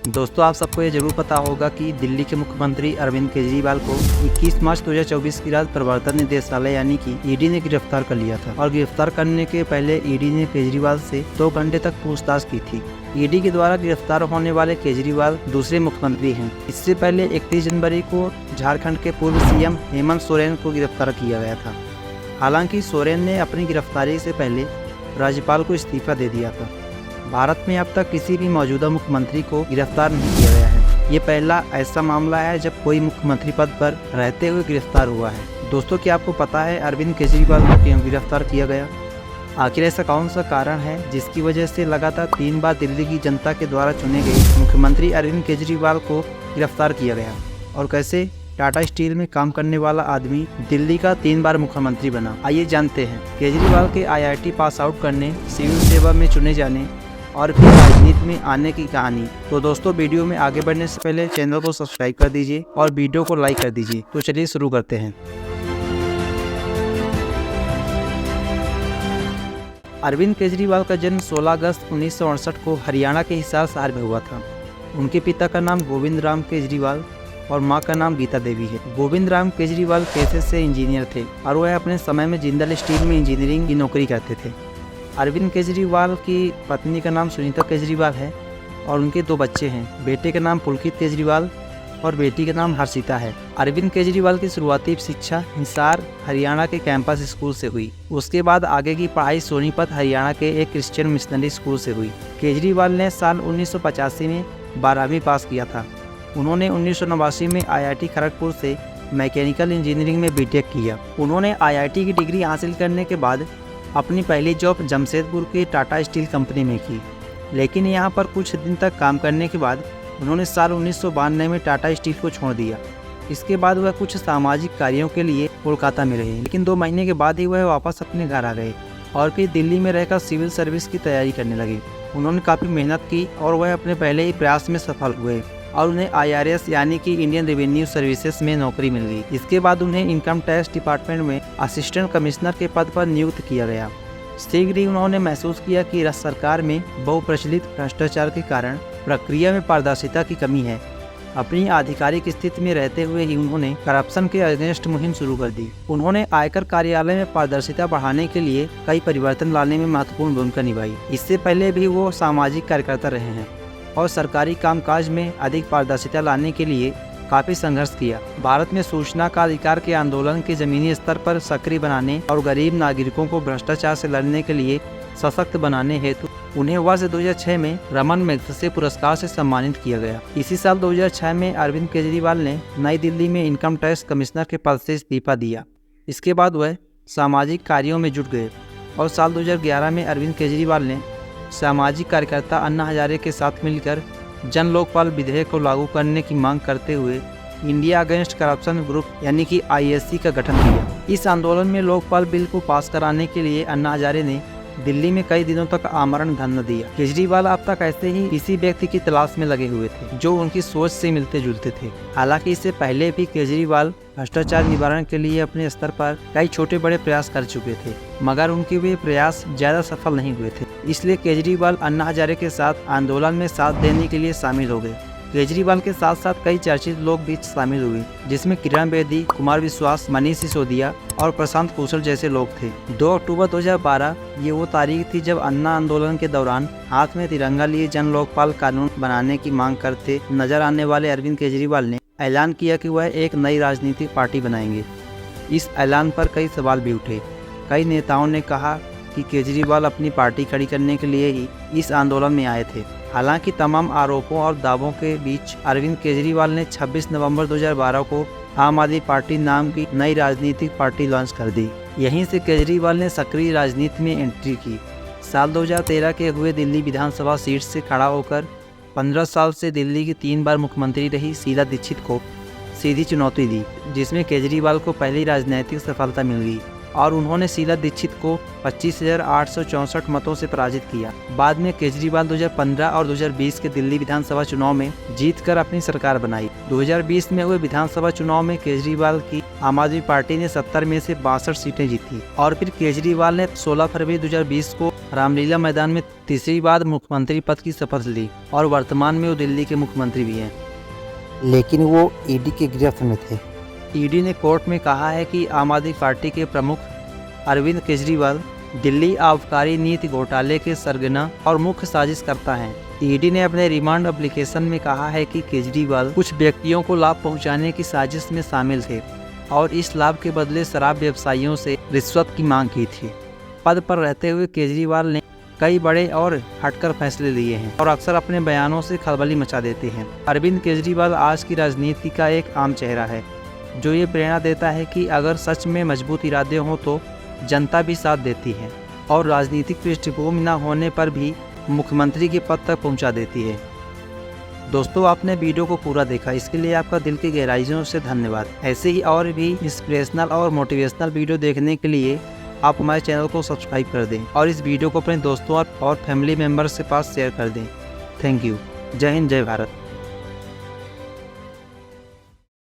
दोस्तों, आप सबको ये जरूर पता होगा कि दिल्ली के मुख्यमंत्री अरविंद केजरीवाल को 21 मार्च 2024 की रात प्रवर्तन निदेशालय यानी कि ईडी ने गिरफ्तार कर लिया था और गिरफ्तार करने के पहले ईडी ने केजरीवाल से 2 घंटे तक पूछताछ की थी। ईडी के द्वारा गिरफ्तार होने वाले केजरीवाल दूसरे मुख्यमंत्री हैं। इससे पहले 31 जनवरी को झारखंड के पूर्व सीएम हेमंत सोरेन को गिरफ्तार किया गया था। हालांकि सोरेन ने अपनी गिरफ्तारी से पहले राज्यपाल को इस्तीफा दे दिया था। भारत में अब तक किसी भी मौजूदा मुख्यमंत्री को गिरफ्तार नहीं किया गया है। ये पहला ऐसा मामला है जब कोई मुख्यमंत्री पद पर रहते हुए गिरफ्तार हुआ है। दोस्तों, क्या आपको पता है अरविंद केजरीवाल को क्यों गिरफ्तार किया गया? आखिर ऐसा कौन सा कारण है जिसकी वजह से लगातार 3 बार दिल्ली की जनता के द्वारा चुने गए मुख्यमंत्री अरविंद केजरीवाल को गिरफ्तार किया गया? और कैसे टाटा स्टील में काम करने वाला आदमी दिल्ली का 3 बार मुख्यमंत्री बना? आइए जानते हैं केजरीवाल के IIT पास आउट करने, सिविल सेवा में चुने जाने और फिर राजनीति में आने की कहानी। तो दोस्तों, वीडियो में आगे बढ़ने से पहले चैनल को सब्सक्राइब कर दीजिए और वीडियो को लाइक कर दीजिए। तो चलिए शुरू करते हैं। अरविंद केजरीवाल का जन्म 16 अगस्त 1968 को हरियाणा के हिसार शहर में हुआ था। उनके पिता का नाम गोविंद राम केजरीवाल और मां का नाम गीता देवी है। गोविंद राम केजरीवाल पेशे से इंजीनियर थे और वह अपने समय में जिंदल स्टील में इंजीनियरिंग की नौकरी करते थे। अरविंद केजरीवाल की पत्नी का नाम सुनीता केजरीवाल है और उनके 2 बच्चे हैं। बेटे का नाम पुलकित केजरीवाल और बेटी का नाम हर्षिता है। अरविंद केजरीवाल की शुरुआती शिक्षा हिसार हरियाणा के कैंपस स्कूल से हुई। उसके बाद आगे की पढ़ाई सोनीपत हरियाणा के एक क्रिश्चियन मिशनरी स्कूल से हुई। केजरीवाल ने साल 1985 में 12वीं पास किया था। उन्होंने 1989 में IIT खड़गपुर से मैकेनिकल इंजीनियरिंग में बीटेक किया। उन्होंने IIT की डिग्री हासिल करने के बाद अपनी पहली जॉब जमशेदपुर की टाटा स्टील कंपनी में की, लेकिन यहाँ पर कुछ दिन तक काम करने के बाद उन्होंने साल 1992 में टाटा स्टील को छोड़ दिया। इसके बाद वह कुछ सामाजिक कार्यों के लिए कोलकाता में रहे, लेकिन 2 महीने के बाद ही वह वापस अपने घर आ गए और फिर दिल्ली में रहकर सिविल सर्विस की तैयारी करने लगे। उन्होंने काफ़ी मेहनत की और वह अपने पहले ही प्रयास में सफल हुए और उन्हें IRS यानी कि इंडियन रेवेन्यू सर्विसेज में नौकरी मिल गई। इसके बाद उन्हें इनकम टैक्स डिपार्टमेंट में असिस्टेंट कमिश्नर के पद पर नियुक्त किया गया। शीघ्र ही उन्होंने महसूस किया कि राज्य सरकार में बहुप्रचलित भ्रष्टाचार के कारण प्रक्रिया में पारदर्शिता की कमी है। अपनी आधिकारिक स्थिति में रहते हुए ही उन्होंने करप्शन के अगेंस्ट मुहिम शुरू कर दी। उन्होंने आयकर कार्यालय में पारदर्शिता बढ़ाने के लिए कई परिवर्तन लाने में महत्वपूर्ण भूमिका निभाई। इससे पहले भी वो सामाजिक कार्यकर्ता रहे हैं और सरकारी कामकाज में अधिक पारदर्शिता लाने के लिए काफी संघर्ष किया। भारत में सूचना का अधिकार के आंदोलन के जमीनी स्तर पर सक्रिय बनाने और गरीब नागरिकों को भ्रष्टाचार से लड़ने के लिए सशक्त बनाने हेतु उन्हें वर्ष 2006 में रमन मैग्सेसे पुरस्कार से सम्मानित किया गया। इसी साल 2006 में अरविंद केजरीवाल ने नई दिल्ली में इनकम टैक्स कमिश्नर के पद से इस्तीफा दिया। इसके बाद वह सामाजिक कार्यों में जुट गए और साल 2011 में अरविंद केजरीवाल ने सामाजिक कार्यकर्ता अन्ना हजारे के साथ मिलकर जन लोकपाल विधेयक को लागू करने की मांग करते हुए इंडिया अगेंस्ट करप्शन ग्रुप यानी कि IAC का गठन किया। इस आंदोलन में लोकपाल बिल को पास कराने के लिए अन्ना हजारे ने दिल्ली में कई दिनों तक आमरण धरना दिया। केजरीवाल अब तक ऐसे ही किसी व्यक्ति की तलाश में लगे हुए थे जो उनकी सोच से मिलते जुलते थे। हालांकि इससे पहले भी केजरीवाल भ्रष्टाचार निवारण के लिए अपने स्तर पर कई छोटे बड़े प्रयास कर चुके थे, मगर उनके वे प्रयास ज्यादा सफल नहीं हुए थे। इसलिए केजरीवाल अन्ना हजारे के साथ आंदोलन में साथ देने के लिए शामिल हो गए। केजरीवाल के साथ साथ कई चर्चित लोग भी शामिल हुए, जिसमें किरण बेदी, कुमार विश्वास, मनीष सिसोदिया और प्रशांत भूषण जैसे लोग थे। 2 अक्टूबर 2012 ये वो तारीख थी जब अन्ना आंदोलन के दौरान हाथ में तिरंगा लिए जन लोकपाल कानून बनाने की मांग करते नजर आने वाले अरविंद केजरीवाल ने ऐलान किया कि वह एक नई राजनीतिक पार्टी बनाएंगे। इस ऐलान पर कई सवाल भी उठे। कई नेताओं ने कहा कि केजरीवाल अपनी पार्टी खड़ी करने के लिए ही इस आंदोलन में आए थे। हालांकि तमाम आरोपों और दावों के बीच अरविंद केजरीवाल ने 26 नवंबर 2012 को आम आदमी पार्टी नाम की नई राजनीतिक पार्टी लॉन्च कर दी। यहीं से केजरीवाल ने सक्रिय राजनीति में एंट्री की। साल 2013 के हुए दिल्ली विधानसभा सीट से खड़ा होकर 15 साल से दिल्ली की 3 बार मुख्यमंत्री रही शीला दीक्षित को सीधी चुनौती दी, जिसमें केजरीवाल को पहली राजनीतिक सफलता मिल गई। और उन्होंने शीला दीक्षित को 25,864 मतों से पराजित किया। बाद में केजरीवाल 2015 और 2020 के दिल्ली विधानसभा चुनाव में जीतकर अपनी सरकार बनाई। 2020 में हुए विधानसभा चुनाव में केजरीवाल की आम आदमी पार्टी ने 70 में से 62 सीटें जीती और फिर केजरीवाल ने 16 फरवरी 2020 को रामलीला मैदान में तीसरी बार मुख्यमंत्री पद की शपथ ली और वर्तमान में वो दिल्ली के मुख्यमंत्री भी हैं। लेकिन वो ईडी की गिरफ्त में थे। ईडी ने कोर्ट में कहा है कि आम आदमी पार्टी के प्रमुख अरविंद केजरीवाल दिल्ली आबकारी नीति घोटाले के सरगना और मुख्य साजिशकर्ता हैं। ईडी ने अपने रिमांड एप्लीकेशन में कहा है कि केजरीवाल कुछ व्यक्तियों को लाभ पहुंचाने की साजिश में शामिल थे और इस लाभ के बदले शराब व्यवसायियों से रिश्वत की मांग की थी। पद पर रहते हुए केजरीवाल ने कई बड़े और हटकर फैसले लिए हैं और अक्सर अपने बयानों से खलबली मचा देते हैं। अरविंद केजरीवाल आज की राजनीति का एक आम चेहरा है जो ये प्रेरणा देता है कि अगर सच में मजबूत इरादे हों तो जनता भी साथ देती है और राजनीतिक पृष्ठभूमि न होने पर भी मुख्यमंत्री के पद तक पहुंचा देती है। दोस्तों, आपने वीडियो को पूरा देखा, इसके लिए आपका दिल की गहराइयों से धन्यवाद। ऐसे ही और भी इंस्पिरेशनल और मोटिवेशनल वीडियो देखने के लिए आप हमारे चैनल को सब्सक्राइब कर दें और इस वीडियो को अपने दोस्तों और फैमिली मेम्बर्स के पास शेयर कर दें। Thank you. जय हिंद, जय भारत।